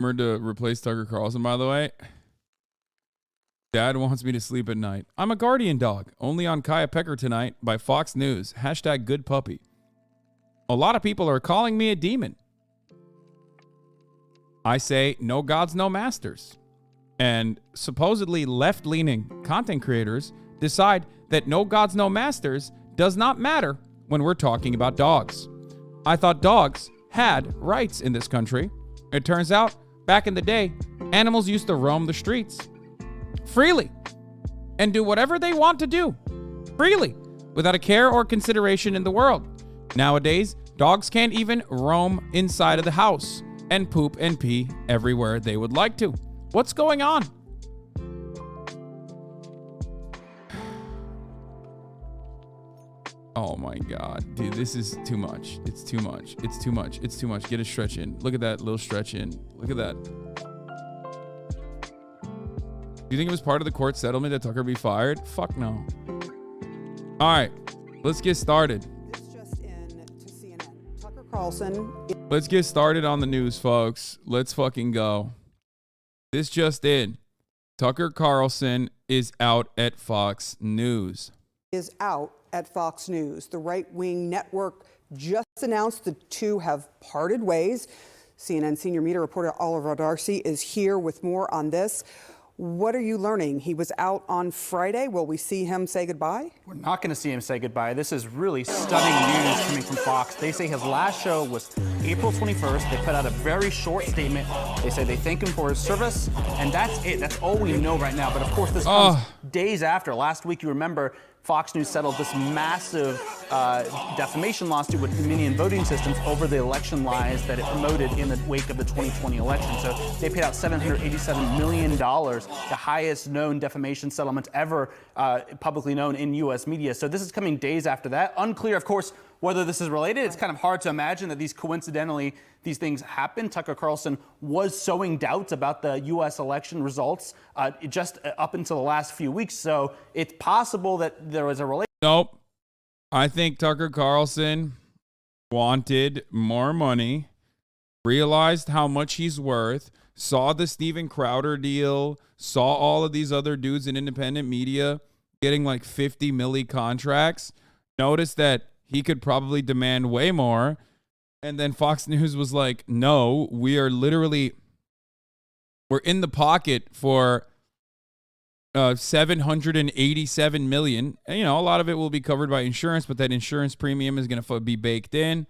rumored to replace Tucker Carlson, by the way. Dad wants me to sleep at night. I'm a guardian dog. Only on Kaya Pecker tonight by Fox News. Hashtag good puppy. A lot of people are calling me a demon. I say no gods, no masters. And supposedly left-leaning content creators decide that no gods, no masters does not matter when we're talking about dogs. I thought dogs had rights in this country. It turns out, back in the day, animals used to roam the streets freely and do whatever they want to do freely without a care or consideration in the world. Nowadays, dogs can't even roam inside of the house and poop and pee everywhere they would like to. What's going on? Oh my God, dude, this is too much. It's too much. It's too much. It's too much. Get a stretch in. Look at that little stretch in. Look at that. Do you think it was part of the court settlement that Tucker be fired? Fuck no. All right, let's get started. This just in to CNN. Tucker Carlson. Let's get started on the news, folks. Let's fucking go. This just in. Tucker Carlson is out at Fox News. Is out at Fox News. The right-wing network just announced the two have parted ways. CNN senior media reporter Oliver Darcy is here with more on this. What are you learning? He was out on Friday. Will we see him say goodbye? We're not going to see him say goodbye. This is really stunning news coming from Fox. They say his last show was April 21st. They put out a very short statement. They say they thank him for his service, and that's it. That's all we know right now. But of course, this comes days after. Last week, you remember, Fox News settled this massive defamation lawsuit with Dominion Voting Systems over the election lies that it promoted in the wake of the 2020 election. So they paid out $787 million, the highest known defamation settlement ever publicly known in U.S. media. So this is coming days after that. Unclear, of course, whether this is related. It's kind of hard to imagine that these things happen. Tucker Carlson was sowing doubt about the U.S. election results just up until the last few weeks. So it's possible that there was a relation. Nope. I think Tucker Carlson wanted more money, realized how much he's worth, saw the Steven Crowder deal, saw all of these other dudes in independent media getting like 50 milli contracts, noticed that he could probably demand way more. And then Fox News was like, no, we're in the pocket for $787 million. And, you know, a lot of it will be covered by insurance, but that insurance premium is going to be baked in.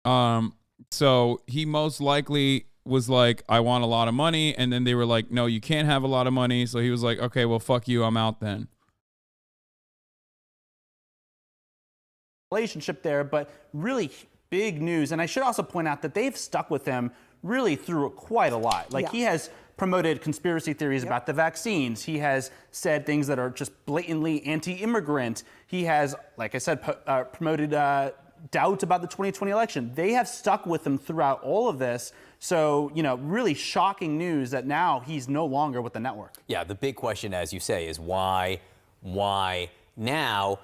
So he most likely was like, I want a lot of money. And then they were like, no, you can't have a lot of money. So he was like, okay, well, fuck you. I'm out then. Relationship there, but really big news. And I should also point out that they've stuck with him really through quite a lot. Like he has promoted conspiracy theories about the vaccines. He has said things that are just blatantly anti-immigrant. He has, like I said, promoted doubt about the 2020 election. They have stuck with him throughout all of this. So, you know, really shocking news that now he's no longer with the network. Yeah, the big question, as you say, is why now?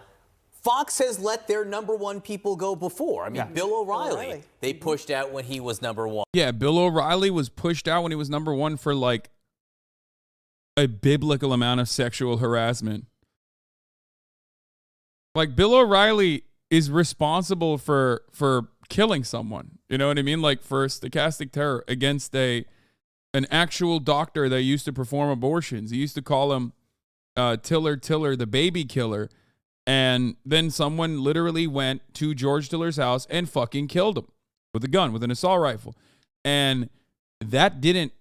Fox has let their number one people go before. I mean, Bill O'Reilly, they pushed out when he was number one. Yeah, Bill O'Reilly was pushed out when he was number one for like a biblical amount of sexual harassment. Like Bill O'Reilly is responsible for killing someone. You know what I mean? Like for stochastic terror against an actual doctor that used to perform abortions. He used to call him Tiller, the baby killer. And then someone literally went to George Tiller's house and fucking killed him with a gun, with an assault rifle. And that didn't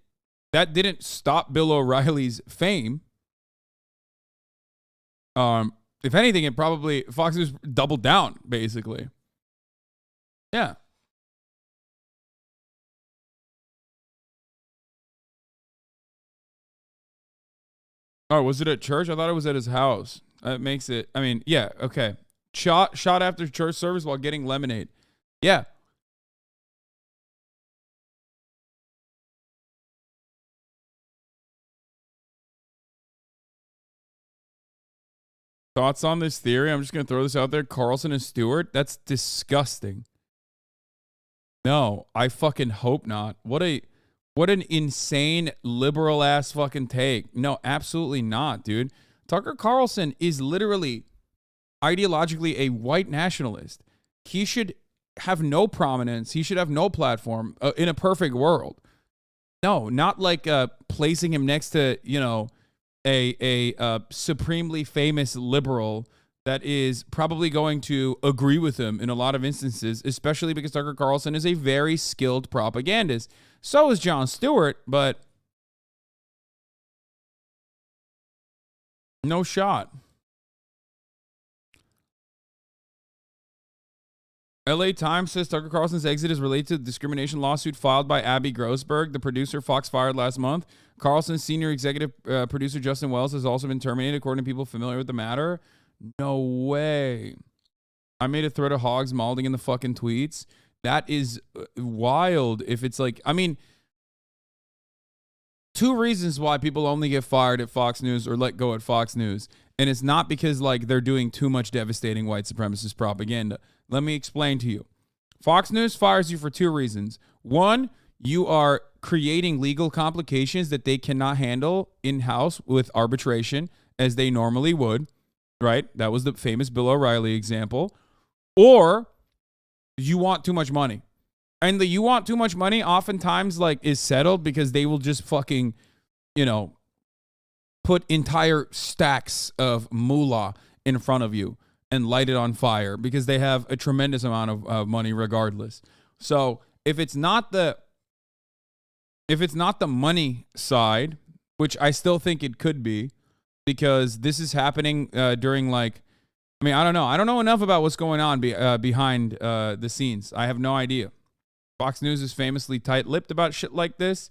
stop Bill O'Reilly's fame. If anything, it probably Fox News doubled down, basically. Yeah. Oh, was it at church? I thought it was at his house. That makes it, I mean, yeah, okay. Shot after church service while getting lemonade. Yeah. Thoughts on this theory? I'm just going to throw this out there. Carlson and Stewart? That's disgusting. No, I fucking hope not. What a What an insane liberal ass fucking take. No, absolutely not, dude. Tucker Carlson is literally ideologically a white nationalist. He should have no prominence. He should have no platform in a perfect world. No, not like placing him next to, you know, a supremely famous liberal that is probably going to agree with him in a lot of instances, especially because Tucker Carlson is a very skilled propagandist. So is Jon Stewart, but no shot. LA Times says Tucker Carlson's exit is related to the discrimination lawsuit filed by Abby Grossberg, the producer Fox fired last month. Carlson's senior executive producer Justin Wells has also been terminated, according to people familiar with the matter. No way. I made a thread of hogs malding in the fucking tweets. That is wild. If it's like, I mean, two reasons why people only get fired at Fox News or let go at Fox News. And it's not because like they're doing too much devastating white supremacist propaganda. Let me explain to you. Fox News fires you for two reasons. One, you are creating legal complications that they cannot handle in-house with arbitration as they normally would, right? That was the famous Bill O'Reilly example. Or you want too much money. And the you want too much money oftentimes like is settled because they will just fucking, you know, put entire stacks of moolah in front of you and light it on fire because they have a tremendous amount of money regardless. So if it's not the money side, which I still think it could be, because this is happening during like, I mean, I don't know. I don't know enough about what's going on behind the scenes. I have no idea. Fox News is famously tight-lipped about shit like this.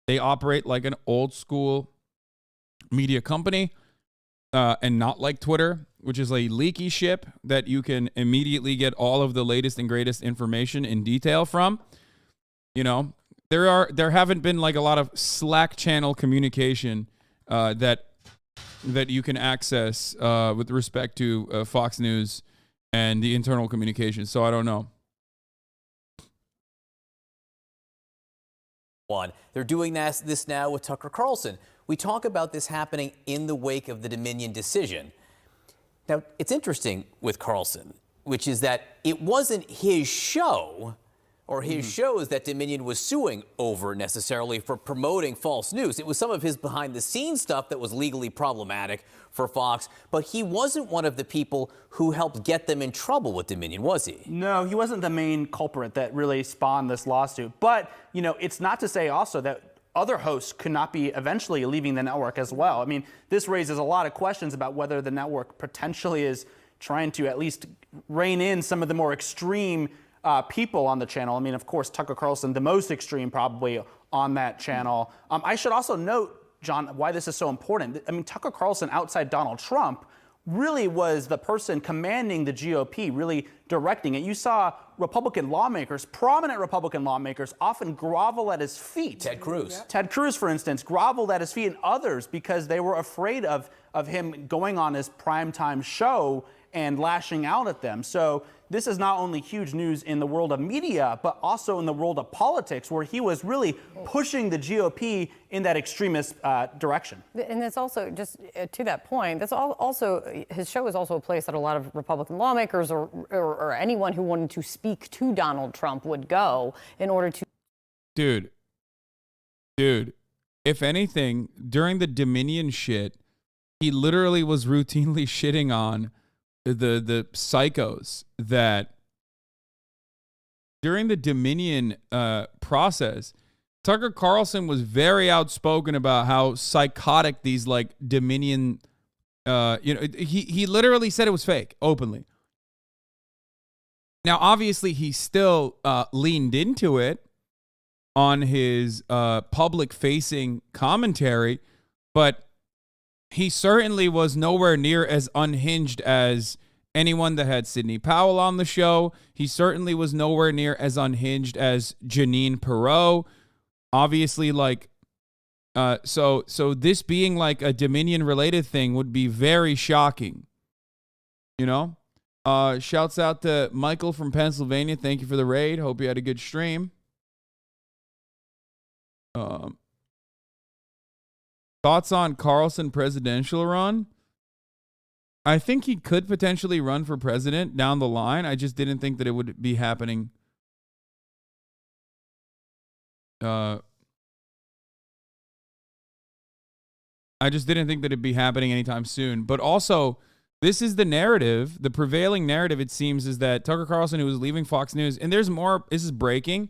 They operate like an old school media company and not like Twitter, which is a leaky ship that you can immediately get all of the latest and greatest information in detail from. You know, there haven't been like a lot of Slack channel communication that you can access with respect to Fox News and the internal communication. So I don't know. They're doing this now with Tucker Carlson. We talk about this happening in the wake of the Dominion decision. Now, it's interesting with Carlson, which is that it wasn't his show or his shows that Dominion was suing over necessarily for promoting false news. It was some of his behind-the-scenes stuff that was legally problematic for Fox, but he wasn't one of the people who helped get them in trouble with Dominion, was he? No, he wasn't the main culprit that really spawned this lawsuit. But, you know, it's not to say also that other hosts could not be eventually leaving the network as well. I mean, this raises a lot of questions about whether the network potentially is trying to at least rein in some of the more extreme people on the channel. I mean, of course, Tucker Carlson, the most extreme probably on that channel. I should also note, John, why this is so important. I mean, Tucker Carlson, outside Donald Trump, really was the person commanding the GOP, really directing it. You saw Republican lawmakers, prominent Republican lawmakers, often grovel at his feet. Ted Cruz. Ted Cruz, for instance, groveled at his feet, and others because they were afraid of him going on his primetime show and lashing out at them. So this is not only huge news in the world of media, but also in the world of politics, where he was really pushing the GOP in that extremist direction. And it's also, just to that point, that's also, his show is also a place that a lot of Republican lawmakers or anyone who wanted to speak to Donald Trump would go in order to. Dude, if anything, during the Dominion shit, he literally was routinely shitting on the psychos that during the Dominion process, Tucker Carlson was very outspoken about how psychotic these like Dominion, he literally said it was fake openly. Now, obviously, he still leaned into it on his public-facing commentary, but he certainly was nowhere near as unhinged as anyone that had Sidney Powell on the show. He certainly was nowhere near as unhinged as Janine Perot. Obviously, like, so this being like a Dominion-related thing would be very shocking. You know? Shouts out to Michael from Pennsylvania. Thank you for the raid. Hope you had a good stream. Thoughts on Carlson presidential run? I think he could potentially run for president down the line. I just didn't think that it would be happening. I just didn't think that it'd be happening anytime soon. But also, this is the narrative. The prevailing narrative, it seems, is that Tucker Carlson, who was leaving Fox News, and there's more. This is breaking,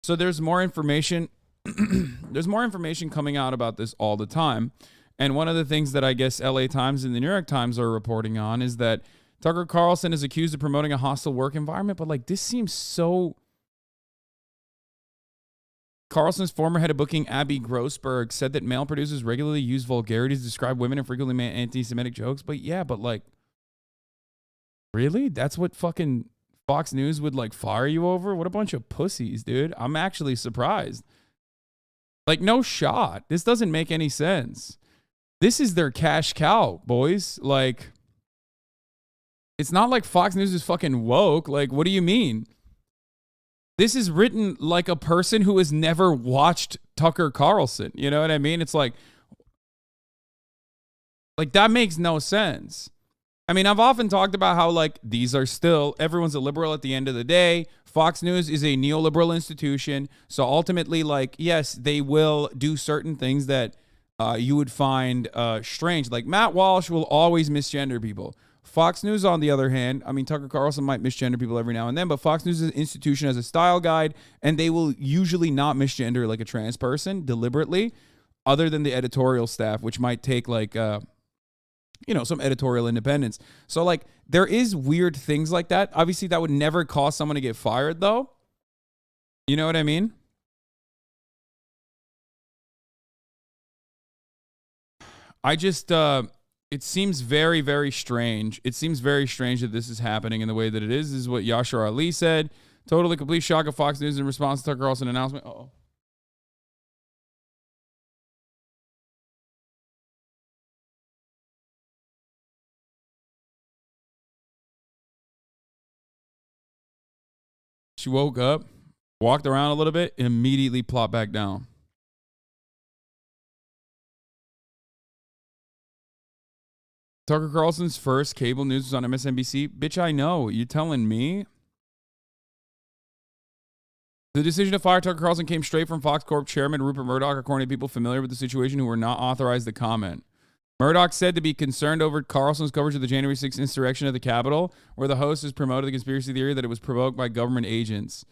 so there's more information. There's more information coming out about this all the time. And one of the things that I guess LA Times and the New York Times are reporting on is that Tucker Carlson is accused of promoting a hostile work environment. But like, this seems so. Carlson's former head of booking, Abby Grossberg, said that male producers regularly use vulgarity to describe women and frequently make anti-Semitic jokes. But yeah, but like, really? That's what fucking Fox News would like fire you over? What a bunch of pussies, dude. I'm actually surprised. Like, no shot. This doesn't make any sense. This is their cash cow, boys. Like, it's not like Fox News is fucking woke. Like, what do you mean? This is written like a person who has never watched Tucker Carlson. You know what I mean? It's like that makes no sense. I mean, I've often talked about how like these are still, everyone's a liberal at the end of the day. Fox News is a neoliberal institution. So ultimately, like, yes, they will do certain things that you would find strange. Like Matt Walsh will always misgender people. Fox News, on the other hand, I mean, Tucker Carlson might misgender people every now and then, but Fox News is an institution as a style guide, and they will usually not misgender like a trans person deliberately, other than the editorial staff, which might take like, some editorial independence. So like, there is weird things like that. Obviously, that would never cause someone to get fired, though. You know what I mean? I just, it seems very, very strange. It seems very strange that this is happening in the way that it is. This is what Yashar Ali said. Totally complete shock of Fox News in response to Tucker Carlson announcement. Uh-oh. She woke up, walked around a little bit, and immediately plopped back down. Tucker Carlson's first cable news was on MSNBC. Bitch, I know. You telling me? The decision to fire Tucker Carlson came straight from Fox Corp chairman Rupert Murdoch, according to people familiar with the situation who were not authorized to comment. Murdoch said to be concerned over Carlson's coverage of the January 6th insurrection at the Capitol, where the host has promoted the conspiracy theory that it was provoked by government agents.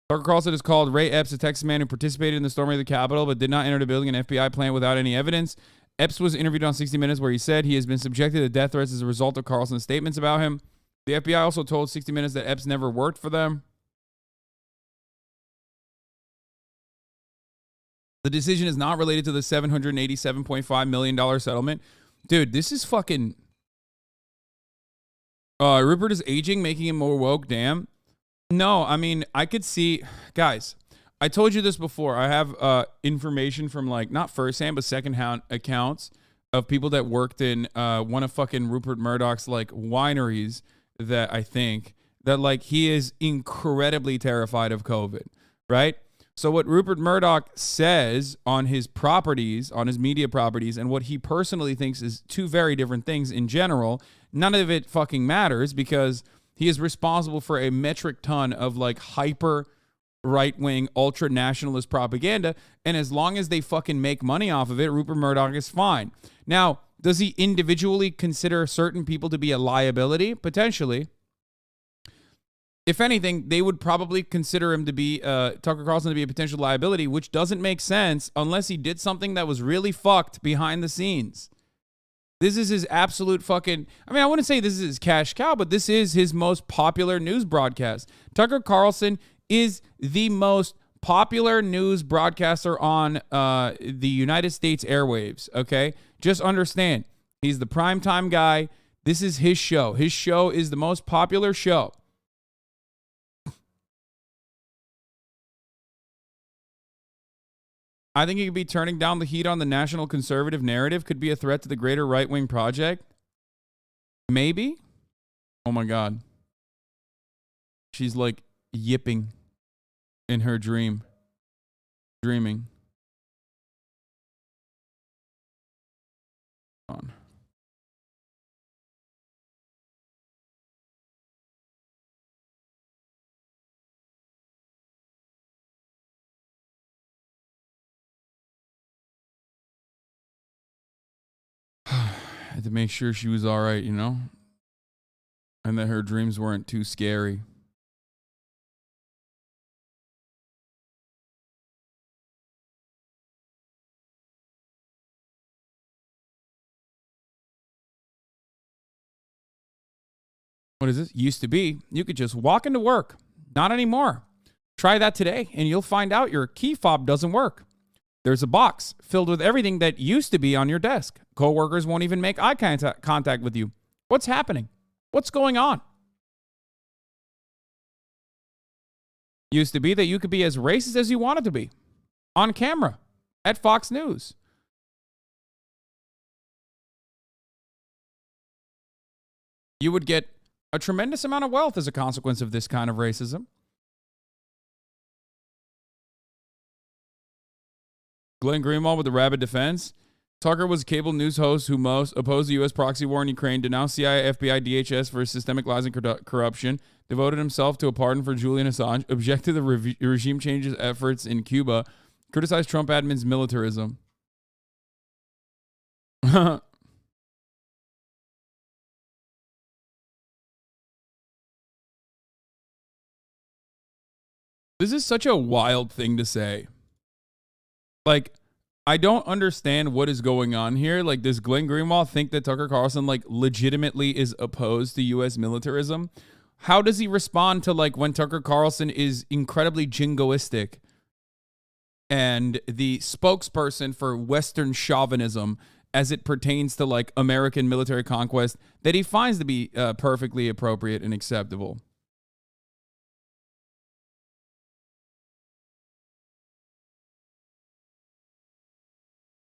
Tucker Carlson has called Ray Epps a Texas man who participated in the storming of the Capitol but did not enter the building, an FBI plant without any evidence. Epps was interviewed on 60 Minutes where he said he has been subjected to death threats as a result of Carlson's statements about him. The FBI also told 60 Minutes that Epps never worked for them. The decision is not related to the $787.5 million settlement. Dude, this is fucking... Rupert is aging, making him more woke. Damn. No, I mean, I could see... Guys... I told you this before. I have information from like not firsthand but secondhand accounts of people that worked in one of fucking Rupert Murdoch's like wineries that I think that like he is incredibly terrified of COVID, right? So what Rupert Murdoch says on his properties, on his media properties, and what he personally thinks is two very different things in general, none of it fucking matters because he is responsible for a metric ton of like hyper right-wing, ultra-nationalist propaganda, and as long as they fucking make money off of it, Rupert Murdoch is fine. Now, does he individually consider certain people to be a liability? Potentially. If anything, they would probably consider him to be, Tucker Carlson to be a potential liability, which doesn't make sense unless he did something that was really fucked behind the scenes. This is his absolute fucking... I mean, I wouldn't say this is his cash cow, but this is his most popular news broadcast. Tucker Carlson is the most popular news broadcaster on the United States airwaves, okay? Just understand, he's the primetime guy. This is his show. His show is the most popular show. I think he could be turning down the heat on the national conservative narrative, could be a threat to the greater right-wing project. Maybe? Oh my God. She's like yipping in her dreaming. had to make sure she was all right, you know? And that her dreams weren't too scary. What is this? Used to be, you could just walk into work. Not anymore. Try that today, and you'll find out your key fob doesn't work. There's a box filled with everything that used to be on your desk. Coworkers won't even make eye contact with you. What's happening? What's going on? Used to be that you could be as racist as you wanted to be. On camera. At Fox News. You would get a tremendous amount of wealth as a consequence of this kind of racism. Glenn Greenwald with the rabid defense. Tucker was a cable news host who most opposed the U.S. proxy war in Ukraine, denounced CIA, FBI, DHS for systemic lies and corruption, devoted himself to a pardon for Julian Assange, objected to the regime changes efforts in Cuba, criticized Trump admin's militarism. This is such a wild thing to say. Like, I don't understand what is going on here. Like, does Glenn Greenwald think that Tucker Carlson, like, legitimately is opposed to U.S. militarism? How does he respond to, like, when Tucker Carlson is incredibly jingoistic and the spokesperson for Western chauvinism as it pertains to, like, American military conquest that he finds to be perfectly appropriate and acceptable?